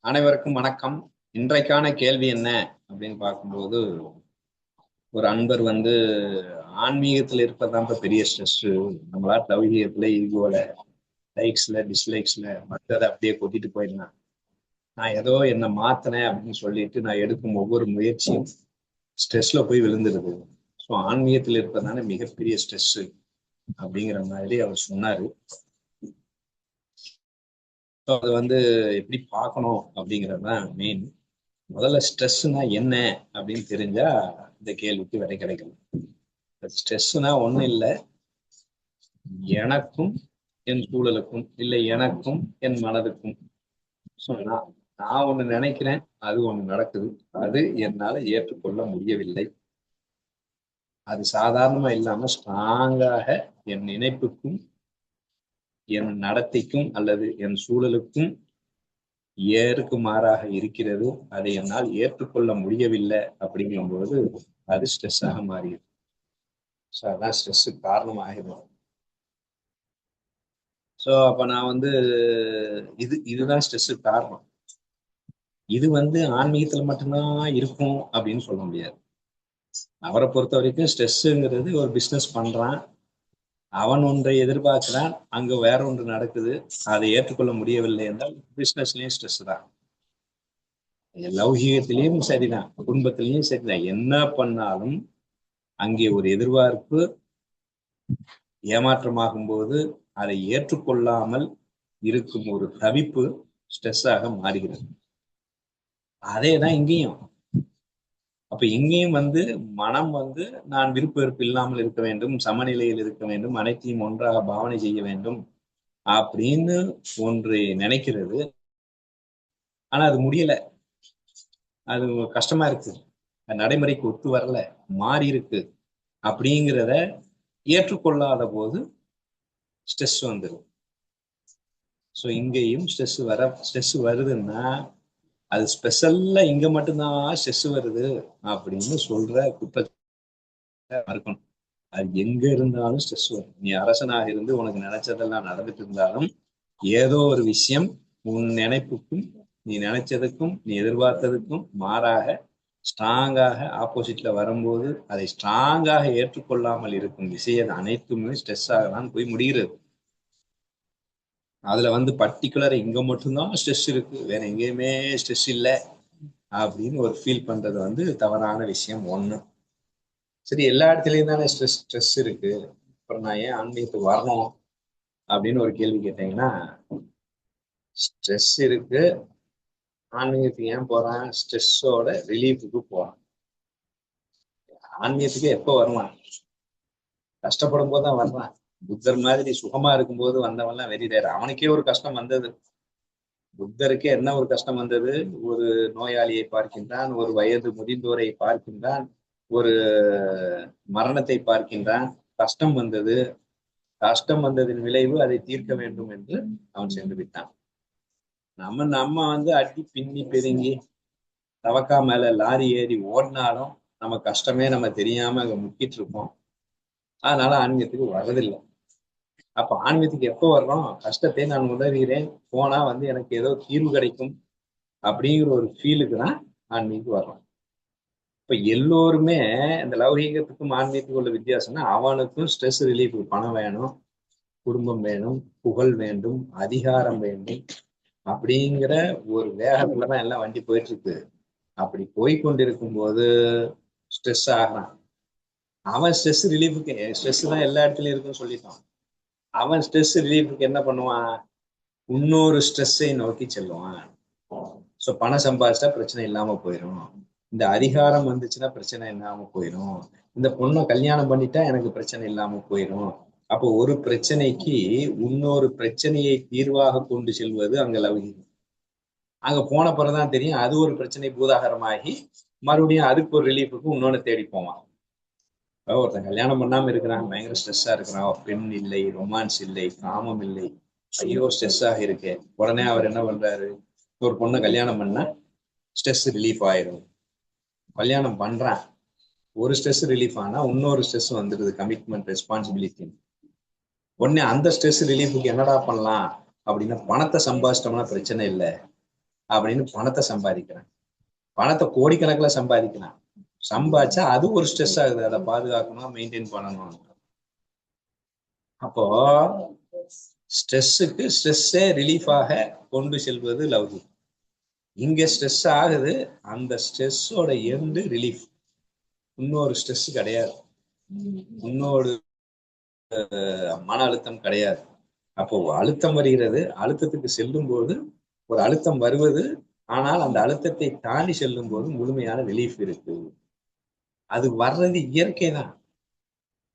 அனைவருக்கும் வணக்கம். இன்றைக்கான கேள்வி என்ன அப்படின்னு பார்க்கும்போது, ஒரு அன்பர் ஆன்மீகத்துல இருப்பதுதான் பெரிய ஸ்ட்ரெஸ். நம்மளா லௌகீகத்துல ஈகோல லைக்ஸ்ல டிஸ்லைக்ஸ்ல மற்றதை அப்படியே கொட்டிட்டு போயிடலாம். நான் ஏதோ என்ன மாத்தினேன் அப்படின்னு சொல்லிட்டு நான் எடுக்கும் ஒவ்வொரு முயற்சியும் ஸ்ட்ரெஸ்ல போய் விழுந்துருது. ஸோ ஆன்மீகத்துல இருப்பதான மிகப்பெரிய ஸ்ட்ரெஸ் அப்படிங்கிற மாதிரி அவர் சொன்னாரு. அது எப்படி பார்க்கணும் அப்படிங்கிறதுதான் மெயின். முதல்ல ஸ்ட்ரெஸ்னா என்ன அப்படின்னு தெரிஞ்சா இந்த கேள்விக்கு விடை கிடைக்கும். ஸ்ட்ரெஸ்னா ஒண்ணும் இல்லை, எனக்கும் என் சூழலுக்கும் இல்லை எனக்கும் என் மனதுக்கும். சொன்னா நான் ஒண்ணு நினைக்கிறேன், அது ஒண்ணு நடக்குது, அது என்னால ஏற்றுக்கொள்ள முடியவில்லை. அது சாதாரணமா இல்லாம ஸ்ட்ராங்காக என் நினைப்புக்கும் என் நடத்தைக்கும் அல்லது என் சூழலுக்கும் ஏற்கு மாறாக இருக்கிறது, அதை என்னால் ஏற்றுக்கொள்ள முடியவில்லை அப்படிங்கும்போது அது ஸ்ட்ரெஸ்ஸாக மாறிடும். ஸோ அதான் ஸ்ட்ரெஸ்ஸுக்கு காரணமாகிடும். ஸோ அப்ப நான் இதுதான் ஸ்ட்ரெஸ்ஸுக்கு காரணம். இது ஆன்மீகத்துல மட்டும்தான் இருக்கும் அப்படின்னு சொல்ல முடியாது. அவரை பொறுத்த வரைக்கும் ஸ்ட்ரெஸ்ஸுங்கிறது ஒரு பிஸ்னஸ் பண்றான், அவன் ஒன்றை எதிர்பார்க்கிறான், அங்க வேற ஒன்று நடக்குது, அதை ஏற்றுக்கொள்ள முடியவில்லை என்றால் பிஸ்னஸ்லயும் ஸ்ட்ரெஸ் தான். லௌகீகத்திலையும் சரிதான், குடும்பத்திலையும் சரிதான். என்ன பண்ணாலும் அங்கே ஒரு எதிர்பார்ப்பு ஏமாற்றமாகும் போது அதை ஏற்றுக்கொள்ளாமல் இருக்கும் ஒரு தவிப்பு ஸ்ட்ரெஸ்ஸாக மாறுகிறது. அதேதான் இங்கேயும். அப்ப இங்கேயும் மனம் நான் விருப்ப வெறுப்பு இல்லாமல் இருக்க வேண்டும், சமநிலையில் இருக்க வேண்டும், அனைத்தையும் ஒன்றாக பாவனை செய்ய வேண்டும் அப்படின்னு ஒன்று நினைக்கிறது. ஆனா அது முடியல, அது கஷ்டமா இருக்கு, நடைமுறைக்கு ஒத்து வரல, மாறி இருக்கு அப்படிங்கிறத ஏற்றுக்கொள்ளாத போது ஸ்ட்ரெஸ் வந்துடும். ஸோ இங்கேயும் ஸ்ட்ரெஸ் வருதுன்னா அது ஸ்பெஷல்ல இங்க மட்டும்தான் ஸ்ட்ரெஸ் வருது அப்படின்னு சொல்ற குற்றத்தை மறுக்கணும். அது எங்க இருந்தாலும் ஸ்ட்ரெஸ் வரும். நீ அரசனாக இருந்து உனக்கு நினைச்சதெல்லாம் நடந்துட்டு இருந்தாலும் ஏதோ ஒரு விஷயம் உன் நினைப்புக்கும் நீ நினைச்சதுக்கும் நீ எதிர்பார்த்ததுக்கும் மாறாக ஸ்ட்ராங்காக ஆப்போசிட்ல வரும்போது அதை ஸ்ட்ராங்காக ஏற்றுக்கொள்ளாமல் இருக்கும் விஷயம் அனைத்துமே ஸ்ட்ரெஸ்ஸாக தான் போய் முடிகிறது. அதுல பர்டிகுலர் இங்க மட்டும்தான் ஸ்ட்ரெஸ் இருக்கு, வேற எங்கேயுமே ஸ்ட்ரெஸ் இல்லை அப்படின்னு ஒரு ஃபீல் பண்றது தவறான விஷயம் ஒண்ணு. சரி, எல்லா இடத்துலயும் தானே ஸ்ட்ரெஸ் இருக்கு, அப்புறம் நான் ஏன் ஆன்மீகத்துக்கு வரணும் அப்படின்னு ஒரு கேள்வி கேட்டீங்கன்னா, ஸ்ட்ரெஸ் இருக்கு, ஆன்மீகத்துக்கு ஏன் போறான்? ஸ்ட்ரெஸ்ஸோட ரிலீஃபுக்கு போறான். ஆன்மீகத்துக்கு எப்போ வருவான்? கஷ்டப்படும் போதுதான் வர்றான். புத்தர் மாதிரி சுகமா இருக்கும்போது வந்தவன்லாம் வெறிடேற. அவனுக்கே ஒரு கஷ்டம் வந்தது. புத்தருக்கே என்ன ஒரு கஷ்டம் வந்தது? ஒரு நோயாளியை பார்க்கின்றான், ஒரு வயது முதிர்ந்தோரை பார்க்கின்றான், ஒரு மரணத்தை பார்க்கின்றான். கஷ்டம் வந்தது. கஷ்டம் வந்ததின் விளைவு அதை தீர்க்க வேண்டும் என்று அவன் சென்று விட்டான். நம்ம அடி பின்னி பெருங்கி தவக்கா மேல லாரி ஏறி ஓடினாலும் நம்ம கஷ்டமே நம்ம தெரியாம அங்க முக்கிட்டு இருப்போம். அதனால ஆன்மீகத்துக்கு வர்றதில்லை. அப்ப ஆன்மீகத்துக்கு எப்போ வர்றோம்? கஷ்டத்தை நான் உணர்கிறேன், போனா எனக்கு ஏதோ தீர்வு கிடைக்கும் அப்படிங்கிற ஒரு ஃபீலுக்கு தான் ஆன்மீகத்துக்கு வர்றோம். இப்ப எல்லோருமே இந்த லௌகீகத்துக்கும் ஆன்மீகத்துக்கும் உள்ள வித்தியாசம்னா, அவனுக்கும் ஸ்ட்ரெஸ் ரிலீஃபுக்கு பணம் வேணும், குடும்பம் வேணும், புகழ் வேண்டும், அதிகாரம் வேண்டும் அப்படிங்கிற ஒரு வேகத்துலதான் எல்லாம் வண்டி போயிட்டு இருக்கு. அப்படி போய்கொண்டிருக்கும் போது ஸ்ட்ரெஸ் ஆகிறான். அவன் ஸ்ட்ரெஸ் ரிலீஃபுக்கு, ஸ்ட்ரெஸ் தான் எல்லா இடத்துலயும் இருக்குன்னு சொல்லிட்டான். அவன் ஸ்ட்ரெஸ் ரிலீஃபுக்கு என்ன பண்ணுவான்? இன்னொரு ஸ்ட்ரெஸ்ஸை நோக்கி செல்லுவான். ஸோ பணம் சம்பாதிச்சா பிரச்சனை இல்லாம போயிடும், இந்த அதிகாரம் வந்துச்சுன்னா பிரச்சனை இல்லாம போயிடும், இந்த பொண்ணை கல்யாணம் பண்ணிட்டா எனக்கு பிரச்சனை இல்லாம போயிடும். அப்போ ஒரு பிரச்சனைக்கு இன்னொரு பிரச்சனையை தீர்வாக கொண்டு செல்வது அங்க லௌகீகம். அங்க போன பிறகுதான் தெரியும் அது ஒரு பிரச்சனை பூதாகரமாகி மறுபடியும் அதுக்கு ஒரு ரிலீஃபுக்கு இன்னொன்னு தேடி போவான். ஒருத்தன் கல்யாணம் பண்ணாம இருக்கிறான், பயங்கர ஸ்ட்ரெஸ்ஸா இருக்கிறான், பெண் இல்லை, ரொமான்ஸ் இல்லை, காமம் இல்லை, ஐயோ ஸ்ட்ரெஸ்ஸாக இருக்கு. உடனே அவர் என்ன பண்றாரு? ஒரு பொண்ணை கல்யாணம் பண்ணா ஸ்ட்ரெஸ் ரிலீஃப் ஆயிடும். கல்யாணம் பண்றான், ஒரு ஸ்ட்ரெஸ் ரிலீஃப் ஆனா இன்னொரு ஸ்ட்ரெஸ் வந்துடுது, கமிட்மெண்ட், ரெஸ்பான்சிபிலிட்டி. உடனே அந்த ஸ்ட்ரெஸ் ரிலீஃபுக்கு என்னடா பண்ணலாம் அப்படின்னா, பணத்தை சம்பாதிச்சிட்டோம்னா பிரச்சனை இல்லை, அப்படின்னு பணத்தை சம்பாதிக்கிறான். பணத்தை கோடிக்கணக்கில் சம்பாதிக்கிறான். சம்பாதிச்சா அது ஒரு ஸ்ட்ரெஸ் ஆகுது, அதை பாதுகாக்கணும், மெயின்டைன் பண்ணணும். அப்போ ஸ்ட்ரெஸ்ஸே ரிலீஃபாக கொண்டு செல்வது லௌகிகம். இங்க ஸ்ட்ரெஸ் ஆகுது, அந்த ஸ்ட்ரெஸ்ஸோட எண்டு ரிலீஃப். இன்னொரு ஸ்ட்ரெஸ் கிடையாது, இன்னொரு மன அழுத்தம் கிடையாது. அப்போ அழுத்தம் வருகிறது, அழுத்தத்துக்கு செல்லும் போது ஒரு அழுத்தம் வருவது, ஆனால் அந்த அழுத்தத்தை தாண்டி செல்லும் போது முழுமையான ரிலீஃப் இருக்கு. அது வர்றது இயற்கை தான்.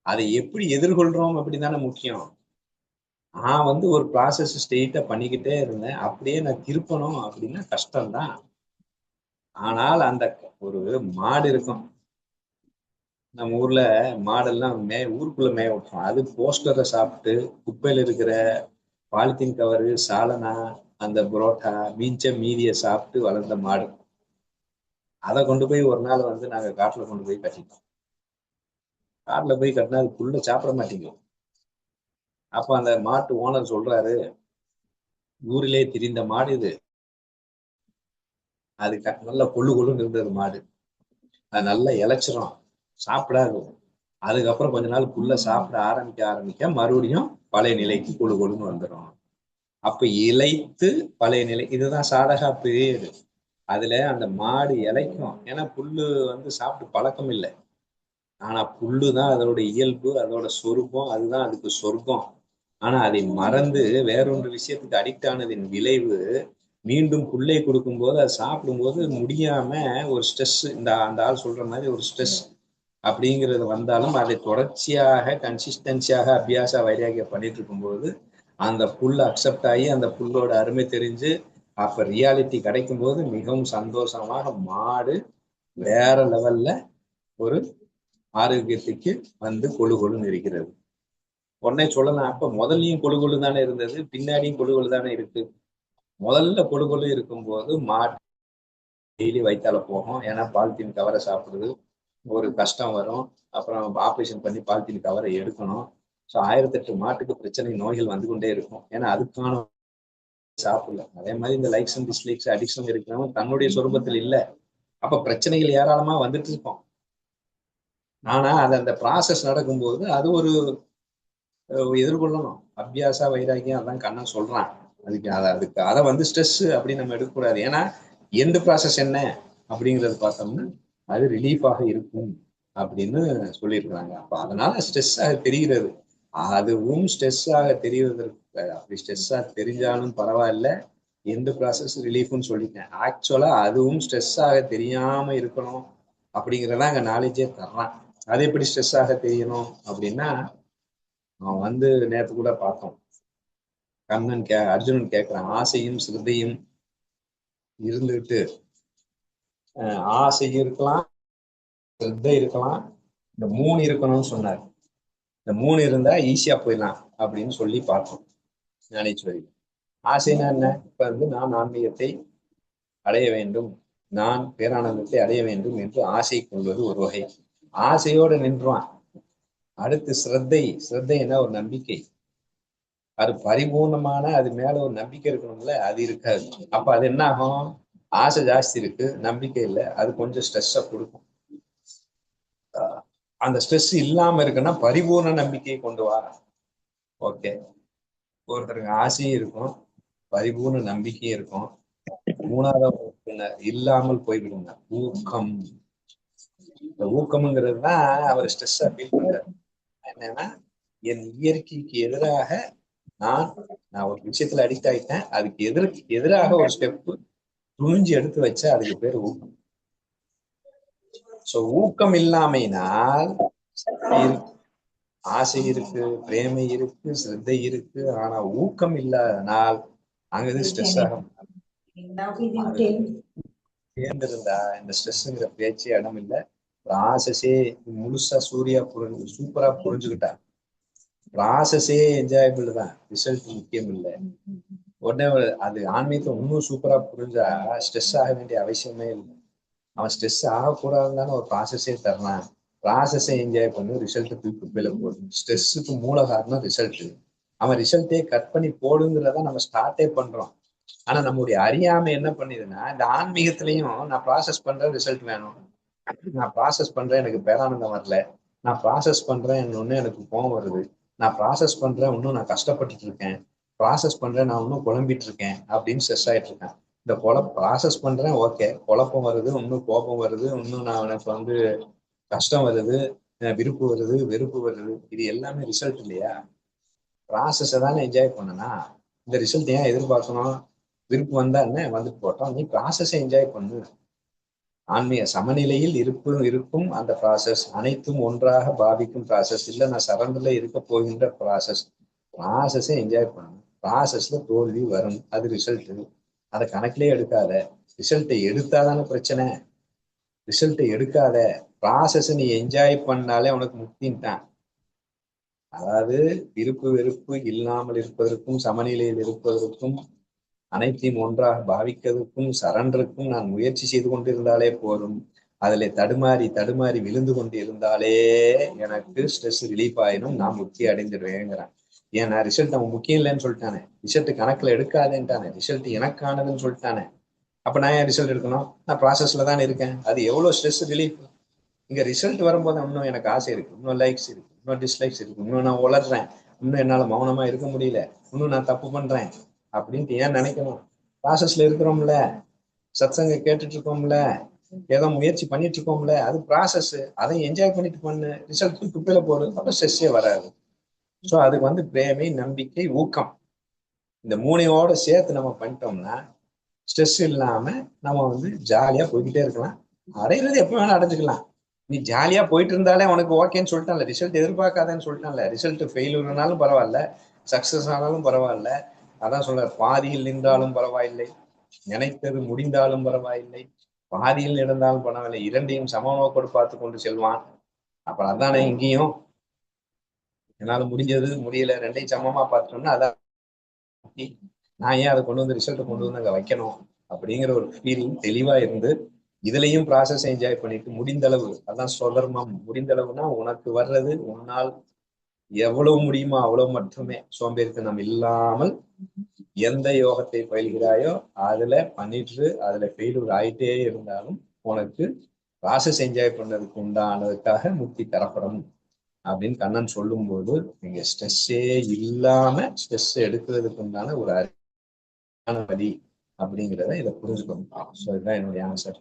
அதை எப்படி எதிர்கொள்றோம் அப்படித்தானே முக்கியம். நான் ஒரு ப்ராசஸ் ஸ்டேட்டை பண்ணிக்கிட்டே இருந்தேன், அப்படியே நான் திருப்பணும் அப்படின்னா கஷ்டம்தான். ஆனால் அந்த ஒரு மாடு இருக்கும், நம்ம ஊர்ல மாடெல்லாம் ஊருக்குள்ள மேய விட்டுரும். அது போஸ்டரை சாப்பிட்டு குப்பையில இருக்கிற பாலித்தீன் கவரு, சாலனா, அந்த புரோட்டா, மீதியை சாப்பிட்டு வளர்ந்த மாடு. அதை கொண்டு போய் ஒரு நாள் நாங்க காட்டுல கொண்டு போய் கட்டிட்டோம். காட்டுல போய் கட்டினா அது புல்ல சாப்பிட மாட்டேங்க. அப்ப அந்த மாட்டு ஓனர் சொல்றாரு, ஊரிலே திரிந்த மாடு இது, அது நல்லா கொள்ளுன்னு இருந்தது மாடு, அது நல்லா இளைச்சிரும், சாப்பிடாது. அதுக்கப்புறம் கொஞ்ச நாள் புல்ல சாப்பிட ஆரம்பிக்க மறுபடியும் பழைய நிலைக்கு கொள்ளுன்னு வந்துடும். அப்ப இளைத்து பழைய நிலை, இதுதான் சாதகா பீரியடு. அதுல அந்த மாடு இளைக்கும், ஏன்னா புல்லு சாப்பிட்டு பழக்கம் இல்லை. ஆனா புல்லுதான் அதோட இயல்பு, அதோட சொரூபம், அதுதான் அதுக்கு சொர்க்கம். ஆனா அதை மறந்து வேறொன்று விஷயத்துக்கு அடிக்ட் ஆனதின் விளைவு மீண்டும் புல்லை கொடுக்கும்போது அதை சாப்பிடும்போது முடியாம ஒரு ஸ்ட்ரெஸ், அந்த ஆள் சொல்ற மாதிரி ஒரு ஸ்ட்ரெஸ் அப்படிங்கிறது வந்தாலும் அதை தொடர்ச்சியாக கன்சிஸ்டன்சியாக அபியாச வைராகியம் பண்ணிட்டு இருக்கும்போது அந்த புல் அக்செப்ட் ஆகி அந்த புல்லோட அருமை தெரிஞ்சு அப்ப ரியாலிட்டி கிடைக்கும் போது மிகவும் சந்தோஷமாக மாடு வேற லெவல்ல ஒரு ஆரோக்கியத்துக்கு கொழுன்னு இருக்கிறது. உடனே சொல்லலாம், அப்ப முதல்லையும் கொழு தானே இருந்தது, பின்னாடியும் கொழு தானே இருக்கு. முதல்ல கொழு இருக்கும்போது மாட்டு டெய்லி வயிற்றால போகும், ஏன்னா பாலித்தீன் கவரை சாப்பிடுது, ஒரு கஷ்டம் வரும், அப்புறம் ஆப்ரேஷன் பண்ணி பாலித்தீன் கவரை எடுக்கணும். ஸோ 1008 மாட்டுக்கு பிரச்சனை, நோய்கள் வந்து கொண்டே இருக்கும், ஏன்னா அதுக்கான சாப்பிடல. அதே மாதிரி இந்த லைக்ஸ் அண்ட் டிஸ்லைக்ஸ் அடிக்ஷன் இருக்கிறவங்க தன்னுடைய சொரூபத்தில் இல்லை, அப்ப பிரச்சனைகள் ஏராளமா வந்துட்டு இருக்கும். ஆனா அது அந்த ப்ராசஸ் நடக்கும்போது அது ஒரு எதிர்கொள்ளணும். அபியாசா வைராக்கியம், அதான் கண்ணன் சொல்றான். அதுக்கு அதை ஸ்ட்ரெஸ் அப்படின்னு நம்ம எடுக்கக்கூடாது. ஏன்னா எந்த ப்ராசஸ் என்ன அப்படிங்கிறது பார்த்தோம்னா அது ரிலீஃபாக இருக்கும் அப்படின்னு சொல்லியிருக்கிறாங்க. அப்ப அதனால ஸ்ட்ரெஸ்ஸாக தெரிகிறது. அதுவும் ஸ்ட்ரெஸ்ஸாக தெரிவதற்கு, அப்படி ஸ்ட்ரெஸ்ஸாக தெரிஞ்சாலும் பரவாயில்ல, எந்த ப்ராசஸ் ரிலீஃப்னு சொல்லிட்டேன். ஆக்சுவலா அதுவும் ஸ்ட்ரெஸ்ஸாக தெரியாம இருக்கணும் அப்படிங்கிறதான் அங்க நாலேஜே தர்றான். அது எப்படி ஸ்ட்ரெஸ்ஸாக தெரியணும் அப்படின்னா, அவன் நேற்று கூட பார்த்தோம், கண்ணன் அர்ஜுனன் கேட்கிறான், ஆசையும் சிரத்தையும் இருந்துட்டு, ஆசை இருக்கலாம், சிரத்தை இருக்கலாம், இந்த 3 இருக்கணும்னு சொன்னார். இந்த 3 இருந்தா ஈஸியா போயிடலாம் அப்படின்னு சொல்லி பார்த்தோம் ஞானேஸ்வரி. ஆசைனா என்ன? இப்ப நான் ஆன்மீகத்தை அடைய வேண்டும், நான் பேரானந்தத்தை அடைய வேண்டும் என்று ஆசை கொள்வது ஒரு வகை. ஆசையோடு நின்றுவான். அடுத்து சிரத்தைன்னா ஒரு நம்பிக்கை, அது பரிபூர்ணமான, அது மேல ஒரு நம்பிக்கை இருக்கணும்ல, அது இருக்காது. அப்ப அது என்ன ஆகும்? ஆசை ஜாஸ்தி இருக்கு, நம்பிக்கை இல்லை, அது கொஞ்சம் ஸ்ட்ரெஸ்ஸை கொடுக்கும். அந்த ஸ்ட்ரெஸ் இல்லாம இருக்குன்னா பரிபூர்ண நம்பிக்கையை கொண்டு வா. ஓகே, ஒருத்தருக்கு ஆசையும் இருக்கும், பரிபூர்ண நம்பிக்கையும் இருக்கும். 3வது இல்லாமல் போய்விடுங்க, ஊக்கம். இந்த ஊக்கம்ங்கிறது தான் அவர் ஸ்ட்ரெஸ்ஸா ஃபீல் பண்றாரு. என்னன்னா, என் இயற்கைக்கு எதிராக நான் ஒரு விஷயத்துல அடிக்ட் ஆயிட்டேன், அதுக்கு எதிராக ஒரு ஸ்டெப் துணிஞ்சு எடுத்து வச்சா அதுக்கு பேர் ஊக்கம். சோ ஊக்கம் இல்லாமையினால் ஆசை இருக்கு, பிரேமை இருக்கு, சிரத்தை இருக்கு, ஆனா ஊக்கம் இல்லாதனால் அங்கது ஸ்ட்ரெஸ் ஆகும். சேர்ந்திருந்தா இந்த ஸ்ட்ரெஸ்ங்கிற பேச்சே இடம் இல்லை. ப்ராசஸே முழுசா சூப்பரா புரிஞ்சுக்கிட்டா, ப்ராசஸே என்ஜாயபிள் தான், ரிசல்ட் முக்கியம் இல்லை. உடனே அது ஆன்மீகத்தை இன்னும் சூப்பரா புரிஞ்சா ஸ்ட்ரெஸ் ஆக வேண்டிய அவசியமே இல்லை. அவன் ஸ்ட்ரெஸ் ஆகக்கூடாதுன்னு ஒரு ப்ராசஸே தர்றான். ப்ராசஸை என்ஜாய் பண்ணி ரிசல்ட் குப்பையில போடும். ஸ்ட்ரெஸ்ஸுக்கு மூல காரணம் ரிசல்ட். அவன் ரிசல்ட்டே கட் பண்ணி போடுங்கிறத நம்ம ஸ்டார்ட்டே பண்றோம். ஆனா நம்முடைய அறியாமை என்ன பண்ணுதுன்னா, இந்த ஆன்மீகத்திலையும் நான் ப்ராசஸ் பண்றேன், ரிசல்ட் வேணும். நான் ப்ராசஸ் பண்றேன், எனக்கு பேரானந்தம் வரல. நான் ப்ராசஸ் பண்றேன், இன்னொன்னு எனக்கு கோவம் வருது. நான் ப்ராசஸ் பண்றேன், இன்னும் நான் கஷ்டப்பட்டுட்டு இருக்கேன். ப்ராசஸ் பண்றேன், நான் இன்னும் குழம்பிட்டு இருக்கேன் அப்படின்னு ஸ்ட்ரெஸ் ஆயிட்டு இருக்கேன். இந்த ப்ராசஸ் பண்றேன், ஓகே, குழப்பம் வருது, இன்னும் கோபம் வருது, இன்னும் நான் எனக்கு கஷ்டம் வருது, விருப்பு வருது, வெறுப்பு வருது. இது எல்லாமே ரிசல்ட் இல்லையா? ப்ராசஸை தானே என்ஜாய் பண்ணனா, இந்த ரிசல்ட் ஏன் எதிர்பார்க்கணும்? விருப்பு வந்தா என்ன, வந்துட்டு போட்டோம், நீ ப்ராசஸை என்ஜாய் பண்ணு. ஆன்மீக சமநிலையில் இருக்கும் அந்த ப்ராசஸ், அனைத்தும் ஒன்றாக பாவிக்கும் ப்ராசஸ், இல்ல நான் சரண்டர்ல இருக்க போகின்ற ப்ராசஸை என்ஜாய் பண்ணணும். ப்ராசஸ்ல தோல்வி வரும், அது ரிசல்ட். அதை கணக்கிலே எடுக்காத. ரிசல்ட்டை எடுத்தாதானே பிரச்சனை. ரிசல்ட்டை எடுக்காத, ப்ராசஸ் நீ என்ஜாய் பண்ணாலே உனக்கு முக்தின்ட்டான். அதாவது விருப்பு வெறுப்பு இல்லாமல் இருப்பதற்கும், சமநிலையில் இருப்பதற்கும், அனைத்தையும் ஒன்றாக பாவிக்கிறதுக்கும், சரண்டருக்கும் நான் முயற்சி செய்து கொண்டிருந்தாலே போதும். அதுல தடுமாறி தடுமாறி விழுந்து கொண்டு இருந்தாலே எனக்கு ஸ்ட்ரெஸ் ரிலீஃப் ஆயிடும், நான் முக்தி அடைந்துடுவேங்கிறான். ஏன்னா ரிசல்ட் அவன் முக்கியம் இல்லைன்னு சொல்லிட்டானே, ரிசல்ட் கணக்குல எடுக்காதேன்ட்டானே, ரிசல்ட் எனக்கானதுன்னு சொல்லிட்டானே. அப்ப நான் ஏன் ரிசல்ட் எடுக்கணும்? நான் ப்ராசஸ்ல தான் இருக்கேன். அது எவ்வளவு ஸ்ட்ரெஸ் ரிலீஃப். இங்க ரிசல்ட் வரும்போது இன்னும் எனக்கு ஆசை இருக்கு, இன்னும் லைக்ஸ் இருக்கு, இன்னும் டிஸ்லைக்ஸ் இருக்கு, இன்னும் நான் உளர்றேன், இன்னும் என்னால மௌனமா இருக்க முடியல, இன்னும் நான் தப்பு பண்றேன் அப்படின்ட்டு ஏன் நினைக்கணும்? ப்ராசஸ்ல இருக்கிறோம்ல, சத்சங்க கேட்டுட்டு இருக்கோம்ல, ஏதோ முயற்சி பண்ணிட்டு இருக்கோம்ல, அது ப்ராசஸ். அதை என்ஜாய் பண்ணிட்டு பண்ணு, ரிசல்ட் குப்பையில போடு, அப்ப ஸ்ட்ரெஸ்ஸே வராது. ஸோ அதுக்கு பிரேமை, நம்பிக்கை, ஊக்கம், இந்த மூணையோட சேர்த்து நம்ம பண்ணிட்டோம்னா ஸ்ட்ரெஸ் இல்லாம நம்ம ஜாலியா போய்கிட்டே இருக்கலாம். அடையிறது எப்ப வேணா அடைஞ்சுக்கலாம். நீ ஜாலியா போயிட்டு இருந்தாலே உனக்கு ஓகேன்னு சொல்லிட்டான்ல, ரிசல்ட் எதிர்பார்க்காதேன்னு சொல்லிட்டான்ல. ரிசல்ட் ஃபெயிலுனாலும் பரவாயில்ல, சக்சஸ் ஆனாலும் பரவாயில்ல. அதான் சொல்ற, பாதியில் நின்றாலும் பரவாயில்லை, நினைத்தது முடிந்தாலும் பரவாயில்லை, பாதியில் நடந்தாலும் பரவாயில்லை, இரண்டையும் சம நோக்கோடு பார்த்து கொண்டு செல்வான். அப்புறம் அதானே இங்கேயும், என்னால முடிஞ்சது முடியல ரெண்டையும் சமமா பார்த்துட்டோம்னா அதான். நான் ஏன் அதை ரிசல்ட்டை கொண்டு வந்து அங்க வைக்கணும் அப்படிங்கிற ஒரு ஃபீலிங் தெளிவா இருந்து, இதுலயும் ப்ராசஸ் என்ஜாய் பண்ணிட்டு முடிந்த அளவு, அதான் சொதர்மம், முடிந்த அளவுனா உனக்கு வர்றது உன்னால் எவ்வளவு முடியுமோ அவ்வளவு மட்டுமே, சோம்பேறித்தனம் இல்லாமல் எந்த யோகத்தை பயில்கிறாயோ அதுல பண்ணிட்டு அதுல ஃபெயிலூர் ஆயிட்டே இருந்தாலும் உனக்கு ப்ராசஸ் என்ஜாய் பண்ணதுக்கு உண்டானதுக்காக முக்தி தரப்படும் அப்படின்னு கண்ணன் சொல்லும் போது, நீங்க ஸ்ட்ரெஸ்ஸே இல்லாம ஸ்ட்ரெஸ் எடுக்கிறதுக்கு உண்டான ஒரு வழி அப்படிங்கிறத இதை புரிஞ்சுக்கணும். ஸோ இதுதான் என்னுடைய ஆன்சர்.